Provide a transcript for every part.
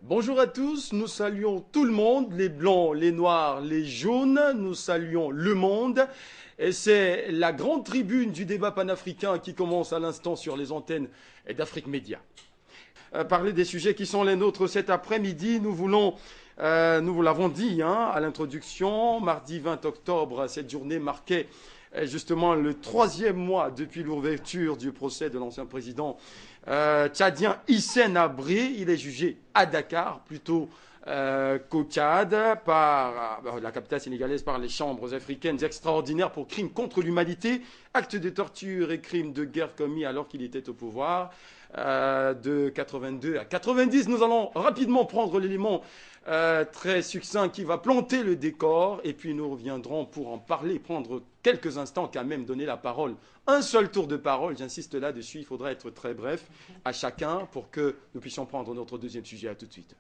Bonjour à tous, nous saluons tout le monde, les blancs, les noirs, les jaunes, nous saluons le monde. Et c'est la grande tribune du débat panafricain qui commence à l'instant sur les antennes d'Afrique Média. Parler des sujets qui sont les nôtres cet après-midi, nous vous l'avons dit à l'introduction, mardi 20 octobre, cette journée marquait justement le 3e mois depuis l'ouverture du procès de l'ancien président tchadien Hissène Habré. Il est jugé à Dakar, plutôt qu'au Tchad, par la capitale sénégalaise, par les chambres africaines extraordinaires pour crimes contre l'humanité, actes de torture et crimes de guerre commis alors qu'il était au pouvoir. De 82 à 90, nous allons rapidement prendre l'élément très succinct qui va planter le décor et puis nous reviendrons pour en parler, prendre quelques instants quand même, donner la parole. Un seul tour de parole, j'insiste là-dessus, il faudra être très bref à chacun pour que nous puissions prendre notre deuxième sujet. À tout de suite.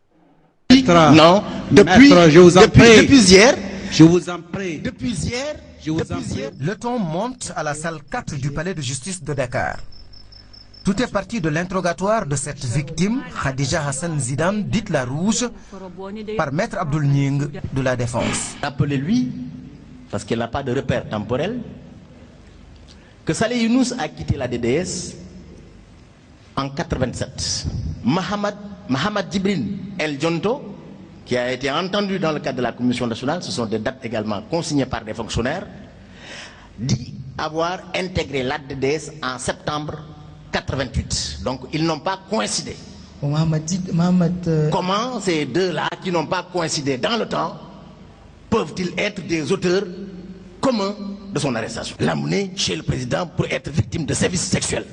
Non, depuis hier, je vous en prie. Depuis hier, le ton monte à la salle 4 du palais de justice de Dakar. Tout est parti de l'interrogatoire de cette victime, Khadija Hassan Zidane, dite la Rouge, par Maître Abdoul Ning de la Défense. Rappelez-lui, parce qu'elle n'a pas de repère temporel, que Saleh Younous a quitté la DDS en 87. Mohamed Djibril El Djonto, qui a été entendu dans le cadre de la Commission nationale, ce sont des dates également consignées par des fonctionnaires, dit avoir intégré la DDS en septembre 88. Donc ils n'ont pas coïncidé. Comment ces deux-là, qui n'ont pas coïncidé dans le temps, peuvent-ils être des auteurs communs de son arrestation? L'amener chez le président pour être victime de sévices sexuels.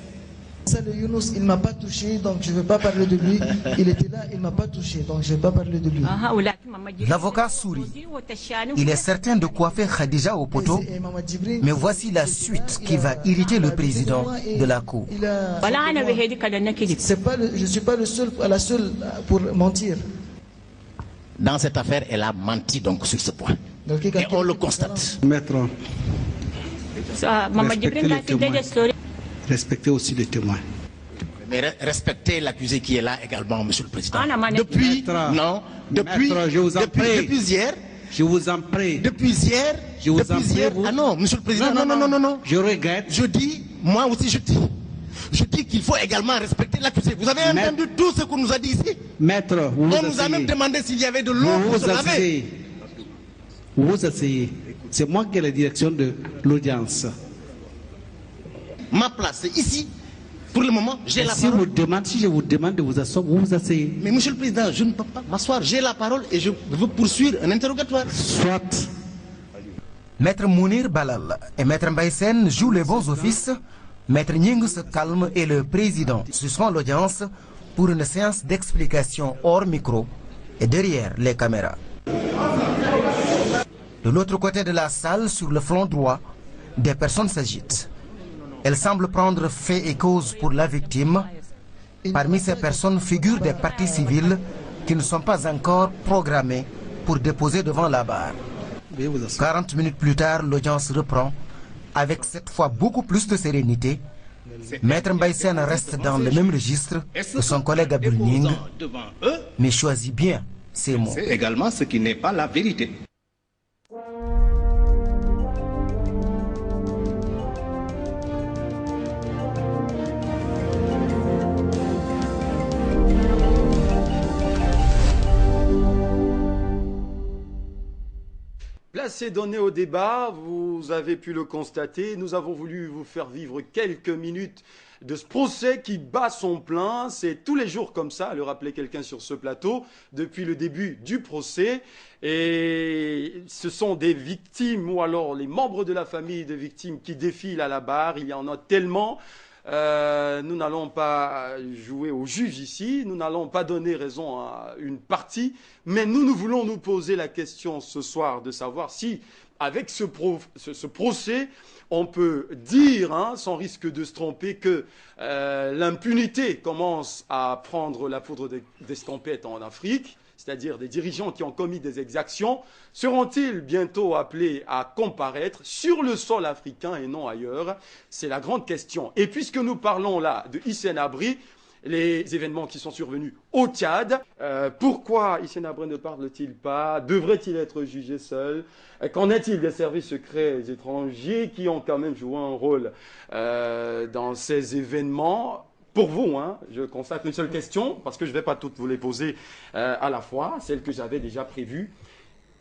Saleh Younous, il ne m'a pas touché, donc je ne vais pas parler de lui. Il était là, il ne m'a pas touché, donc je ne vais pas parler de lui. L'avocat sourit. Il est certain de coiffer Khadija au poteau, mais voici la suite qui va irriter le président de la Cour. Je ne suis pas la seule pour mentir. Dans cette affaire, elle a menti donc sur ce point. Et on le constate. Maître, respectez aussi les témoins. Mais respectez l'accusé qui est là également, monsieur le président. Depuis hier. Je vous en prie. Depuis hier. Je vous en prie. Ah non, monsieur le président, non. Je regrette. Je dis, moi aussi je dis. Je dis qu'il faut également respecter l'accusé. Vous avez entendu tout ce qu'on nous a dit ici? Maître, on nous a même demandé s'il y avait de l'eau pour se laver. Vous vous asseyez. C'est moi qui ai la direction de l'audience. Ma place, c'est ici. Pour le moment, j'ai la parole. Si je vous demande de vous asseoir, vous vous asseyez. Mais monsieur le président, je ne peux pas m'asseoir. J'ai la parole et je veux poursuivre un interrogatoire. Soit. Maître Mounir Balal et Maître Mbaïsen jouent les bons offices. Maître Ning se calme et le président suspend l'audience pour une séance d'explication hors micro et derrière les caméras. De l'autre côté de la salle, sur le flanc droit, des personnes s'agitent. Elles semblent prendre fait et cause pour la victime. Parmi ces personnes figurent des parties civiles qui ne sont pas encore programmées pour déposer devant la barre. 40 minutes plus tard, l'audience reprend, avec cette fois beaucoup plus de sérénité. Maître Mbaïsen reste dans le même registre que son collègue Abdoul Ning, mais choisit bien ses mots. C'est également ce qui n'est pas la vérité. Place est donnée au débat, vous avez pu le constater, nous avons voulu vous faire vivre quelques minutes de ce procès qui bat son plein. C'est tous les jours comme ça, le rappelait quelqu'un sur ce plateau, depuis le début du procès. Et ce sont des victimes ou alors les membres de la famille de victimes qui défilent à la barre. Il y en a tellement. Nous n'allons pas jouer au juge ici, nous n'allons pas donner raison à une partie, mais nous voulons nous poser la question ce soir de savoir si, avec ce procès, on peut dire, sans risque de se tromper, que l'impunité commence à prendre la poudre d'escampette en Afrique, c'est-à-dire des dirigeants qui ont commis des exactions, seront-ils bientôt appelés à comparaître sur le sol africain et non ailleurs? C'est la grande question. Et puisque nous parlons là de Hissène Habré, les événements qui sont survenus au Tchad. Pourquoi Hissène Habré ne parle-t-il pas? Devrait-il être jugé seul? Qu'en est-il des services secrets étrangers qui ont quand même joué un rôle dans ces événements? Pour vous, hein, je consacre une seule question, parce que je ne vais pas toutes vous les poser à la fois, celle que j'avais déjà prévue.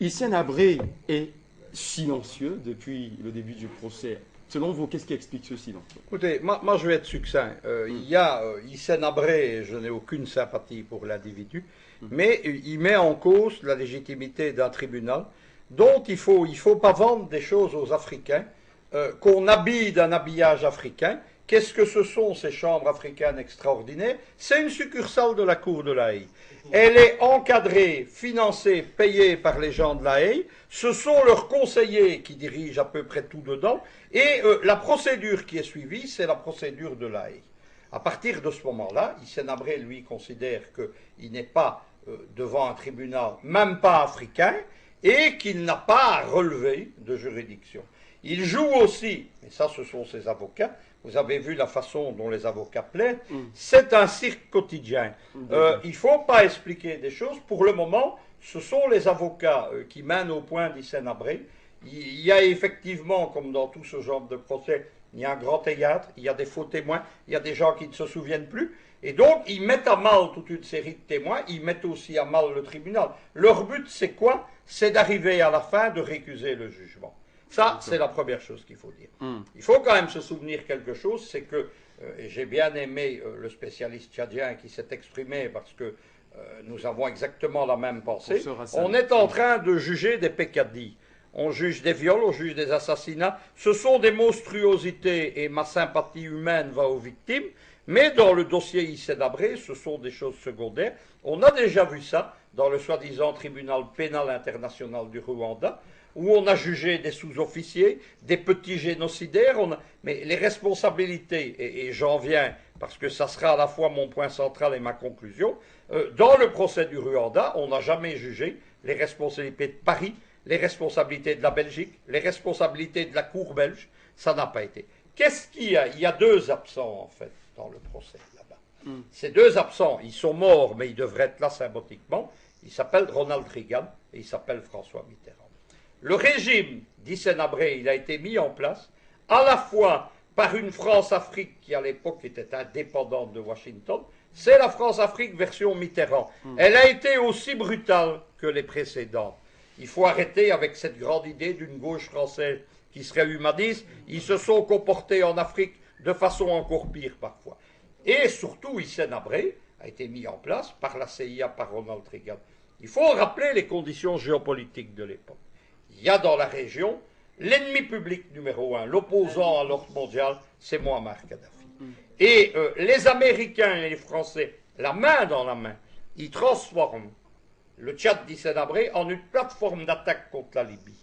Hissène Habré est silencieux depuis le début du procès. Selon vous, qu'est-ce qui explique ce silence? Écoutez, moi je vais être succinct. Il y a Hissène Habré, je n'ai aucune sympathie pour l'individu, mais il met en cause la légitimité d'un tribunal dont il faut pas vendre des choses aux Africains, qu'on habille d'un habillage africain. Qu'est-ce que ce sont ces chambres africaines extraordinaires? C'est une succursale de la Cour de la Haye. Elle est encadrée, financée, payée par les gens de la Haye. Ce sont leurs conseillers qui dirigent à peu près tout dedans. Et la procédure qui est suivie, c'est la procédure de la Haye. À partir de ce moment-là, Hissène Habré, lui, considère qu'il n'est pas devant un tribunal, même pas africain, et qu'il n'a pas à relever de juridiction. Il joue aussi, et ça ce sont ses avocats, vous avez vu la façon dont les avocats plaident, c'est un cirque quotidien. Il ne faut pas expliquer des choses. Pour le moment, ce sont les avocats qui mènent au point d'Hissène Habré. Il y a effectivement, comme dans tout ce genre de procès, il y a un grand théâtre, il y a des faux témoins, il y a des gens qui ne se souviennent plus. Et donc, ils mettent à mal toute une série de témoins, ils mettent aussi à mal le tribunal. Leur but, c'est quoi? C'est d'arriver à la fin de récuser le jugement. Ça, c'est la première chose qu'il faut dire. Il faut quand même se souvenir quelque chose, c'est que, et j'ai bien aimé le spécialiste tchadien qui s'est exprimé parce que nous avons exactement la même pensée. On est en train de juger des peccadilles. On juge des viols, on juge des assassinats. Ce sont des monstruosités et ma sympathie humaine va aux victimes. Mais dans le dossier Hissène Habré, ce sont des choses secondaires. On a déjà vu ça dans le soi-disant tribunal pénal international du Rwanda, où on a jugé des sous-officiers, des petits génocidaires. Mais les responsabilités, et j'en viens parce que ça sera à la fois mon point central et ma conclusion, dans le procès du Rwanda, on n'a jamais jugé les responsabilités de Paris, les responsabilités de la Belgique, les responsabilités de la Cour belge. Ça n'a pas été. Qu'est-ce qu'il y a? Il y a deux absents, en fait, dans le procès, là-bas. Ces deux absents, ils sont morts, mais ils devraient être là symboliquement. Ils s'appellent Ronald Reagan et ils s'appellent François Mitterrand. Le régime d'Hissène Habré, il a été mis en place à la fois par une France-Afrique qui, à l'époque, était indépendante de Washington. C'est la France-Afrique version Mitterrand. Elle a été aussi brutale que les précédentes. Il faut arrêter avec cette grande idée d'une gauche française qui serait humaniste. Ils se sont comportés en Afrique de façon encore pire parfois. Et surtout, Hissène Habré a été mis en place par la CIA, par Ronald Reagan. Il faut rappeler les conditions géopolitiques de l'époque. Il y a dans la région l'ennemi public numéro un, l'opposant à l'ordre mondial, c'est Muammar Kadhafi. Et les Américains et les Français, la main dans la main, ils transforment le Tchad d'Hissène Habré en une plateforme d'attaque contre la Libye.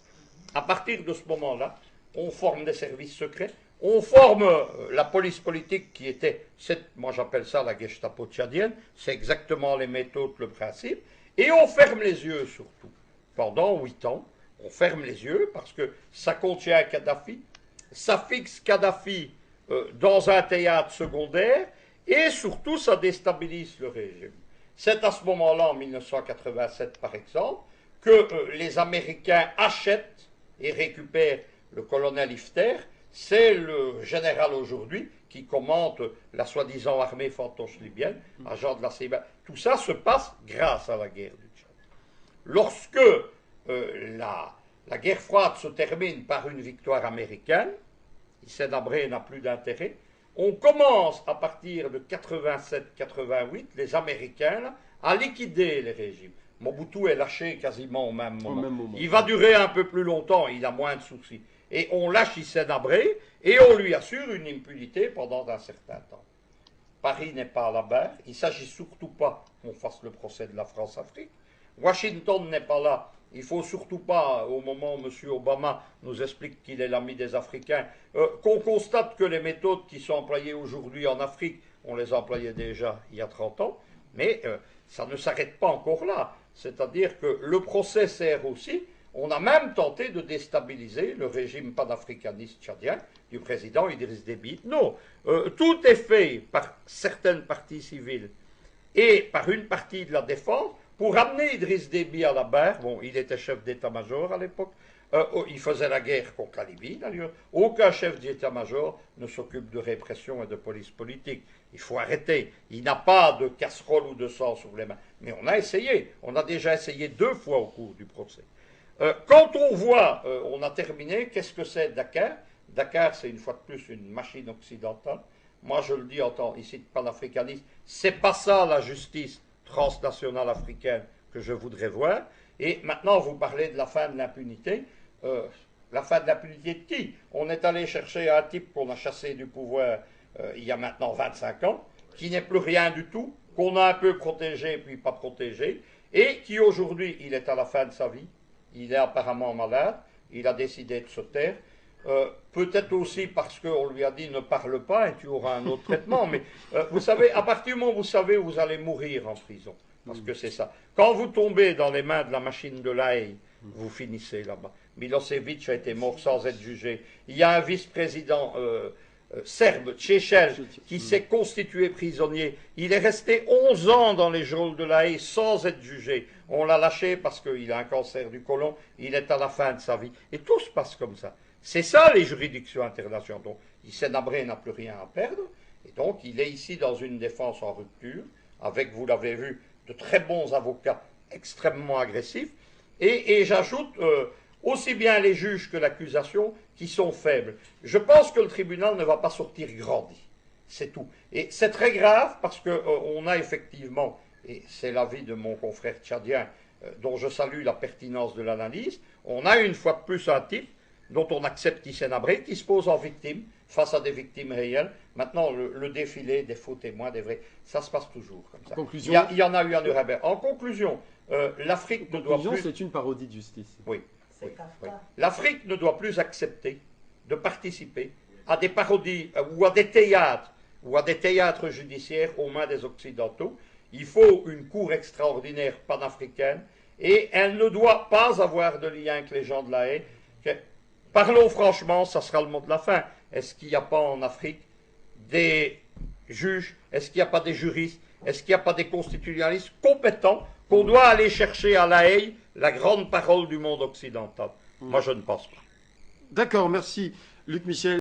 À partir de ce moment-là, on forme des services secrets, on forme la police politique qui était, moi j'appelle ça la Gestapo tchadienne, c'est exactement les méthodes, le principe, et on ferme les yeux surtout. Pendant 8 ans, on ferme les yeux parce que ça contient Kadhafi, ça fixe Kadhafi dans un théâtre secondaire et surtout ça déstabilise le régime. C'est à ce moment-là, en 1987 par exemple, que les Américains achètent et récupèrent le colonel Hifter. C'est le général aujourd'hui qui commande la soi-disant armée fantoche libyenne, agent de la CIA. Tout ça se passe grâce à la guerre du Tchad. Lorsque la guerre froide se termine par une victoire américaine, Hissène Habré n'a plus d'intérêt, on commence à partir de 87-88, les Américains, là, à liquider les régimes. Mobutu est lâché quasiment au même moment. Il va durer un peu plus longtemps, il a moins de soucis. Et on lâche Hissène Habré et on lui assure une impunité pendant un certain temps. Paris n'est pas à la barre, il ne s'agit surtout pas qu'on fasse le procès de la France-Afrique. Washington n'est pas là. Il ne faut surtout pas, au moment où M. Obama nous explique qu'il est l'ami des Africains, qu'on constate que les méthodes qui sont employées aujourd'hui en Afrique, on les employait déjà il y a 30 ans, mais ça ne s'arrête pas encore là. C'est-à-dire que le procès sert aussi On a même tenté de déstabiliser le régime panafricaniste tchadien du président Idriss Déby. Non, tout est fait par certaines parties civiles et par une partie de la défense pour amener Idriss Déby à la barre. Bon, il était chef d'état-major à l'époque. Il faisait la guerre contre la Libye, d'ailleurs. Aucun chef d'état-major ne s'occupe de répression et de police politique. Il faut arrêter. Il n'a pas de casserole ou de sang sur les mains. Mais on a essayé. On a déjà essayé 2 fois au cours du procès. Quand on voit, on a terminé, qu'est-ce que c'est Dakar? Dakar, c'est une fois de plus une machine occidentale. Moi, je le dis en tant ici de panafricaniste, c'est pas ça la justice transnationale africaine que je voudrais voir. Et maintenant, vous parlez de la fin de l'impunité. La fin de l'impunité de qui? On est allé chercher un type qu'on a chassé du pouvoir il y a maintenant 25 ans, qui n'est plus rien du tout, qu'on a un peu protégé puis pas protégé, et qui aujourd'hui, il est à la fin de sa vie. Il est apparemment malade, il a décidé de se taire. Peut-être aussi parce qu'on lui a dit ne parle pas et tu auras un autre traitement. Mais vous savez, à partir du moment où vous savez, vous allez mourir en prison. Parce que c'est ça. Quand vous tombez dans les mains de la machine de La Haye, vous finissez là-bas. Milosevic a été mort sans être jugé. Il y a un vice-président serbe, Tchéchel, qui s'est constitué prisonnier. Il est resté 11 ans dans les geôles de La Haye sans être jugé. On l'a lâché parce qu'il a un cancer du côlon. Il est à la fin de sa vie. Et tout se passe comme ça. C'est ça les juridictions internationales. Donc, Hissène Habré n'a plus rien à perdre. Et donc, il est ici dans une défense en rupture, avec, vous l'avez vu, de très bons avocats extrêmement agressifs. Et j'ajoute aussi bien les juges que l'accusation qui sont faibles. Je pense que le tribunal ne va pas sortir grandi. C'est tout. Et c'est très grave parce qu'on a effectivement, et c'est l'avis de mon confrère tchadien, dont je salue la pertinence de l'analyse, on a une fois de plus un type dont on accepte Hissène Habré, qui se pose en victime face à des victimes réelles. Maintenant, le défilé des faux témoins, des vrais, ça se passe toujours comme ça. Conclusion. Il y en a eu à Nuremberg. En conclusion, l'Afrique ne doit plus... c'est une parodie de justice. Oui. Oui. L'Afrique ne doit plus accepter de participer à des parodies ou à des théâtres judiciaires aux mains des Occidentaux. Il faut une cour extraordinaire panafricaine et elle ne doit pas avoir de lien avec les gens de La Haye. Parlons franchement, ça sera le mot de la fin. Est-ce qu'il n'y a pas en Afrique des juges? Est-ce qu'il n'y a pas des juristes? Est-ce qu'il n'y a pas des constitutionnalistes compétents qu'on doit aller chercher à La Haye, la grande parole du monde occidental? Moi, je ne pense pas. D'accord, merci Luc Michel.